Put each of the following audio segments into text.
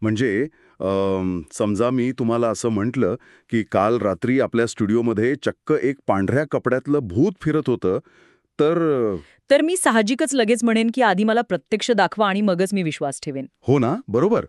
म्हणजे समजा मी तुम्हाला असं म्हटलं की काल रात्री आपल्या स्टुडिओमध्ये चक्क एक पांढऱ्या कपड्यातलं भूत फिरत होतं, तर तर मी साहजिकच लगेच म्हणेन की आधी मला प्रत्यक्ष दाखवा आणि मगच मी विश्वास ठेवेन. हो ना, बरोबर.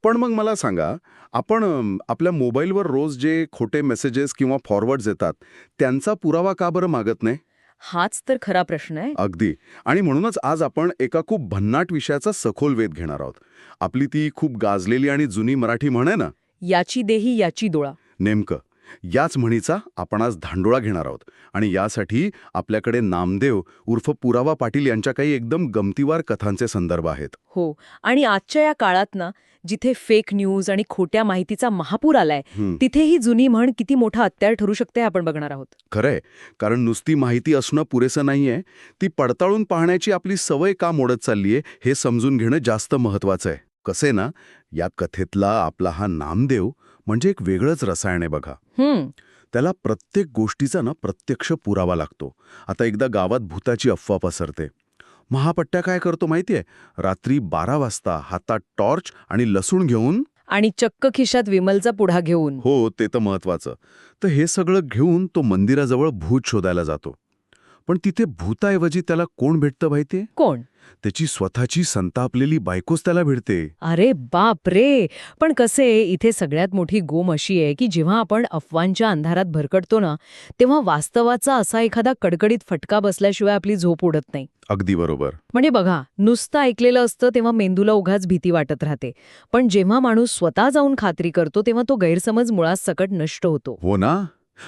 पण मग मला सांगा, आपण आपल्या मोबाईलवर रोज जे खोटे मेसेजेस किंवा फॉरवर्ड्स येतात, त्यांचा पुरावा का बरं मागत नाही? हाच तर खरा प्रश्न आहे. अगदी. आणि म्हणूनच आज आपण एका खूप भन्नाट विषयाचा सखोल वेध घेणार आहोत. आपली ती खूप गाजलेली आणि जुनी मराठी म्हण आहे ना, याची देही याची डोळा. नेमकं याच म्हणीचा आपण आज धांडोळा घेणार आहोत. आणि यासाठी आपल्याकडे नामदेव उर्फ पुरावा पाटील यांच्या काही एकदम गमतीवार कथांचे संदर्भ आहेत. हो. आणि आजच्या या काळात ना, जिथे फेक न्यूज आणि खोट्या माहितीचा महापूर आलाय, तिथे ही जुनी म्हण किती मोठा हत्यार ठरू शकते हे आपण बघणार आहोत. खरंय, कारण नुसती माहिती असणं पुरेसं नाहीये, ती पडताळून पाहण्याची आपली सवय का मोडत चाललीये हे समजून घेणं जास्त महत्वाचं आहे. कसे ना, या कथेतला आपला हा नामदेव म्हणजे एक वेगळंच रसायन आहे बघा. त्याला प्रत्येक गोष्टीचा ना प्रत्यक्ष पुरावा लागतो. आता एकदा गावात भूताची अफवा पसरते. महापट्ट्या काय करतो माहितीये? रात्री 12 वाजता हातात टॉर्च आणि लसूण घेऊन, आणि चक्क खिशात विमलचा पुढा घेऊन. हो ते तर महत्वाचं, तर हे सगळं घेऊन तो मंदिराजवळ भूत शोधायला जातो. पण तिथे भूताऐवजी त्याला कोण भेटतं माहितीये? कोण? त्याची स्वतःची संतापलेली बायकोच त्याला भेटते. अरे बाप रे. पण कसे, इथे सगळ्यात मोठी गोम अशी आहे की जेव्हा आपण अफवांच्या अंधारात भरकटतो ना, तेव्हा वास्तवाचा असा एखादा कडकडीत फटका बसल्याशिवाय आपली झोप उडत नाही. अगदी बरोबर. म्हणजे बघा, नुसतं ऐकलेलं असतं तेव्हा मेंदूला उगाच भीती वाटत राहते. पण जेव्हा माणूस स्वतः जाऊन खात्री करतो तेव्हा तो गैरसमज मुळात सकट नष्ट होतो. हो ना.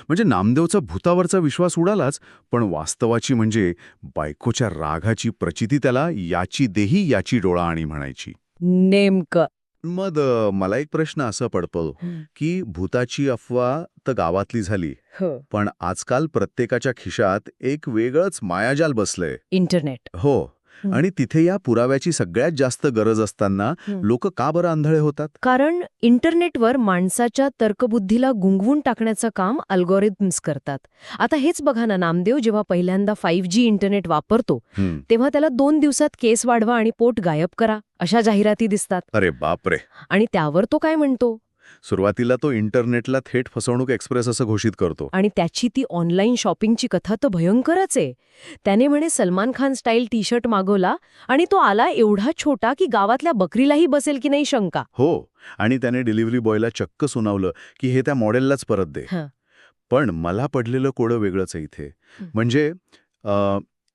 म्हणजे नामदेवचा भूतावरचा विश्वास उडालाच, पण वास्तवाची म्हणजे बायकोच्या रागाची प्रचिती त्याला याची देही याची डोळा आणि म्हणायची. नेमकं. मग मला एक प्रश्न असा पडतो की भूताची अफवा तर गावातली झाली, हो. पण आजकाल प्रत्येकाच्या खिशात एक वेगळंच मायाजाल बसलंय. इंटरनेट. हो. आणि तिथे या पुराव्याची सगळ्यात जास्त गरज असताना लोक का बरं आंधळे होतात? कारण इंटरनेटवर माणसाच्या तर्कबुद्धीला गुंगवून टाकण्याचं काम अल्गोरिथम्स करतात. आता हेच बघा ना, नामदेव जेव्हा पहिल्यांदा 5G इंटरनेट वापरतो तेव्हा त्याला 2 दिवसात केस वाढवा आणि पोट गायब करा अशा जाहिराती दिसतात. अरे बापरे. आणि त्यावर तो काय म्हणतो? सुरुवातीला तो इंटरनेटला थेट फसवणूक एक्सप्रेस असं घोषित करतो. आणि त्याची ती ऑनलाईन शॉपिंगची कथा तर भयंकरच आहे. त्याने म्हणे Salman Khan style T shirt मागवला आणि तो आला एवढा छोटा की गावातल्या बकरीलाही बसेल की नाही शंका. हो. आणि त्याने डिलिव्हरी बॉयला चक्क सुनावलं की हे त्या मॉडेललाच परत दे. पण मला पडलेलं कोडं वेगळंच आहे इथे. म्हणजे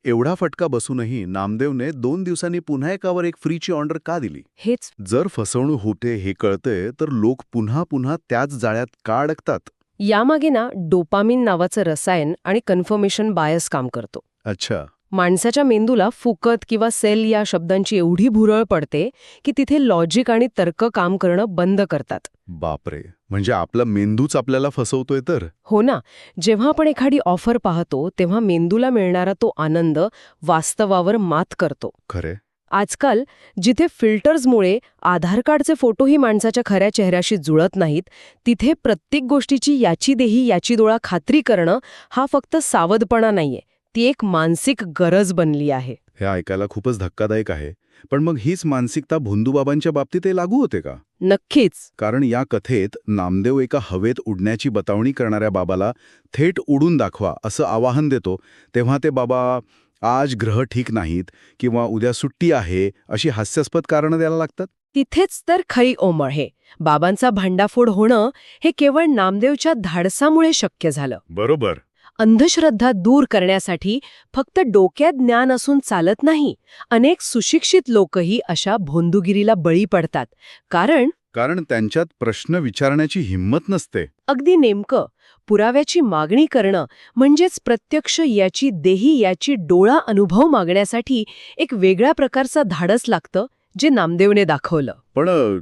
एवढा फटका बसूनही नामदेवने 2 दिवसांनी पुन्हा एकावर एक फ्रीची ऑर्डर का दिली? हेच. जर फसवणूक होते हे कळतंय तर लोक पुन्हा पुन्हा त्याच जाळ्यात का अडकतात? यामागे ना डोपामिन नावाचं रसायन आणि कन्फर्मेशन बायस काम करतो. अच्छा. माणसाच्या मेंदूला फुकट किंवा सेल या शब्दांची एवढी भुरळ पडते की तिथे लॉजिक आणि तर्क काम करणं बंद करतात. बापरे. म्हणजे आपला मेंदूच आपल्याला फसवतोय तर? हो ना. जेव्हा आपण एखादी ऑफर पाहतो तेव्हा मेंदूला मिळणारा तो आनंद वास्तवावर मात करतो. खरे. आजकाल जिथे फिल्टर्समुळे आधार कार्डचे फोटोही माणसाच्या खऱ्या चेहऱ्याशी जुळत नाहीत, तिथे प्रत्येक गोष्टीची याची देही याची डोळा खात्री करणं हा फक्त सावधपणा नाहीये, ती एक मानसिक गरज बनली आहे. हे ऐकायला खूपच धक्कादायक आहे. पण मग हीच मानसिकता भोंदूबाबांच्या बाबतीतही लागू होते का? नक्कीच. कारण या कथेत नामदेव एका हवेत उडण्याची बतावणी करणाऱ्या बाबाला थेट उडून दाखवा असं आवाहन देतो, तेव्हा ते बाबा आज ग्रह ठीक नाहीत किंवा उद्या सुट्टी आहे अशी हास्यास्पद कारणं द्यायला लागतात. तिथेच तर खरी ओमळ आहे. बाबांचा भांडाफोड होणं हे केवळ नामदेवच्या धाडसामुळे शक्य झालं. बरोबर. अंधश्रद्धा दूर करण्यासाठी फक्त डोक्यात ज्ञान असून चालत नाही. अनेक सुशिक्षित लोकही अशा भोंदूगिरीला बळी पडतात. कारण त्यांच्यात प्रश्न विचारण्याची हिंमत नसते. अगदी नेमकं. पुराव्याची मागणी करणं म्हणजेच प्रत्यक्ष याची देही याची डोळा अनुभव मागण्यासाठी एक वेगळ्या प्रकारचा धाडस लागतं, जे नामदेवने दाखवलं. पण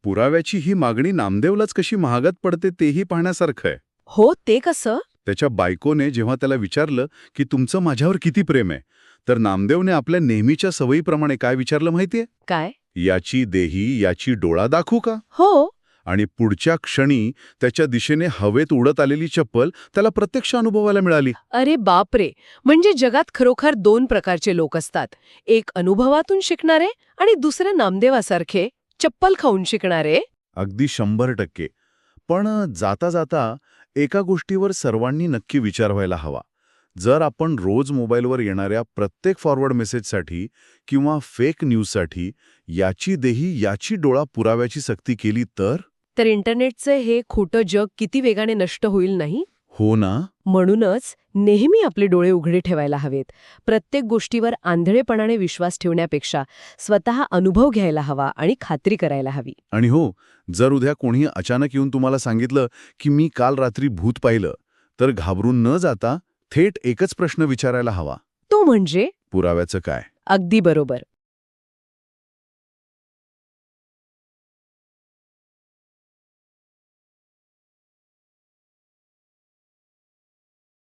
पुराव्याची ही मागणी नामदेवलाच कशी महागात पडते तेही पाहण्यासारखं आहे. हो, ते कसं? त्याच्या बायकोने जेव्हा त्याला विचारलं की तुमचं माझ्यावर किती प्रेम आहे, तर नामदेवने आपल्या नेहमीच्या सवयीप्रमाणे काय विचारलं माहितीये? काय? याची देही याची डोळा दाखवू का? हो. आणि पुढच्या क्षणी त्याच्या दिशेने हवेत उडत आलेली चप्पल त्याला प्रत्यक्ष अनुभवायला मिळाली. अरे बापरे. म्हणजे जगात खरोखर 2 प्रकारचे लोक असतात. एक अनुभवातून शिकणारे आणि दुसरे नामदेवासारखे चप्पल खाऊन शिकणारे. अगदी 100%. पण जाता जाता एका गोष्टीवर सर्वांनी नक्की विचार व्हायला हवा. जर आपण रोज मोबाईलवर येणाऱ्या प्रत्येक फॉरवर्ड मेसेजसाठी किंवा फेक न्यूजसाठी याची डोळा पुराव्याची सक्ती केली तर इंटरनेटचं हे खोटं जग किती वेगाने नष्ट होईल नाही. हो ना. म्हणूनच नेहमी आपले डोळे उघडे ठेवायला हवेत. प्रत्येक गोष्टीवर आंधळेपणाने विश्वास ठेवण्यापेक्षा स्वतः अनुभव घ्यायला हवा आणि खात्री करायला हवी. आणि हो, जर उद्या कोणी अचानक येऊन तुम्हाला सांगितलं की मी काल रात्री भूत पाहिलं, तर घाबरून न जाता थेट एकच प्रश्न विचारायला हवा. तो म्हणजे पुराव्याचं काय? अगदी बरोबर.